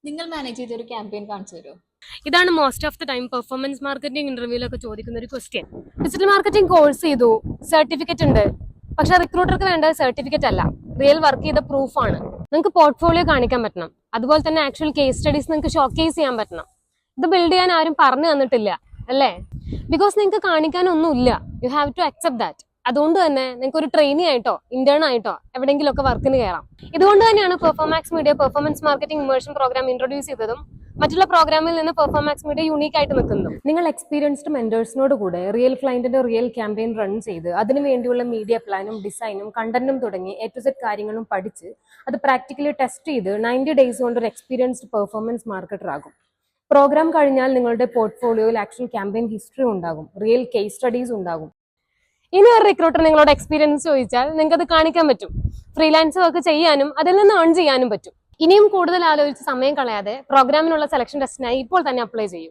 നിങ്ങൾ മാനേജ് ചെയ്ത ഒരു ക്യാമ്പയിൻ കാണിച്ചു തരുമോ? ഇതാണ് most of the time performance marketing ഇന്റർവ്യൂലൊക്കെ ചോദിക്കുന്ന ഒരു ക്വസ്റ്റ്യൻ. ഡിജിറ്റൽ മാർക്കറ്റിംഗ് കോഴ്സ് ചെയ്തു, സർട്ടിഫിക്കറ്റ് ഉണ്ട്, പക്ഷെ റിക്രൂട്ടർക്ക് വേണ്ടത് സർട്ടിഫിക്കറ്റ് അല്ല, റിയൽ വർക്ക് ചെയ്ത പ്രൂഫാണ്. നിങ്ങൾക്ക് പോർട്ട്ഫോളിയോ കാണിക്കാൻ പറ്റണം, അതുപോലെ തന്നെ ആക്ച്വൽ കേസ് സ്റ്റഡീസ് നിങ്ങൾക്ക് ഷോക്കേസ് ചെയ്യാൻ പറ്റണം. ഇത് ബിൽഡ് ചെയ്യാൻ ആരും പറഞ്ഞു തന്നിട്ടില്ല അല്ലേ? ബിക്കോസ് നിങ്ങൾക്ക് കാണിക്കാനൊന്നുമില്ല. You have to accept that. അതുകൊണ്ട് തന്നെ നിങ്ങൾക്ക് ഒരു ട്രെയിനി ആയിട്ടോ ഇന്റേൺ ആയിട്ടോ എവിടെയെങ്കിലും ഒക്കെ വർക്കിന് കയറാം. ഇതുകൊണ്ട് തന്നെയാണ് Performax media performance marketing immersion program introduce ചെയ്തതും മറ്റുള്ള പ്രോഗ്രാമിൽ നിന്ന് പെർഫോമാക്സ് മീഡിയ യൂണീക്ക് ആയിട്ട് നിൽക്കുന്നു. നിങ്ങൾ എക്സ്പീരിയൻസ്ഡ് മെന്റേഴ്സിനോട് കൂടെ റിയൽ ക്ലയന്റിന്റെ റിയൽ ക്യാമ്പയിൻ റൺ ചെയ്ത് അതിനു വേണ്ടിയുള്ള മീഡിയ പ്ലാനും ഡിസൈനും കണ്ടന്റും തുടങ്ങി A to Z കാര്യങ്ങളും പഠിച്ച് അത് പ്രാക്ടിക്കലി ടെസ്റ്റ് ചെയ്ത് 90 ഡേയ്സ് കൊണ്ട് ഒരു എക്സ്പീരിയൻസ്ഡ് പെർഫോമൻസ് മാർക്കറ്റർ ആകും. പ്രോഗ്രാം കഴിഞ്ഞാൽ നിങ്ങളുടെ പോർട്ട്ഫോളിയോയിൽ ആക്ച്വൽ ക്യാമ്പയിൻ ഹിസ്റ്ററി ഉണ്ടാകും, റിയൽ കേസ് സ്റ്റഡീസ് ഉണ്ടാകും. ഇനി ഒരു റിക്രൂട്ടർ നിങ്ങളോട് എക്സ്പീരിയൻസ് ചോദിച്ചാൽ നിങ്ങൾക്ക് അത് കാണിക്കാൻ പറ്റും. ഫ്രീലാൻസ് വർക്ക് ചെയ്യാനും അതിൽ നിന്ന് ഏൺ ചെയ്യാനും പറ്റും. ഇനിയും കൂടുതൽ ആലോചിച്ച് സമയം കളയാതെ പ്രോഗ്രാമിനുള്ള സെലക്ഷൻ ടെസ്റ്റിനായി ഇപ്പോൾ തന്നെ അപ്ലൈ ചെയ്യും.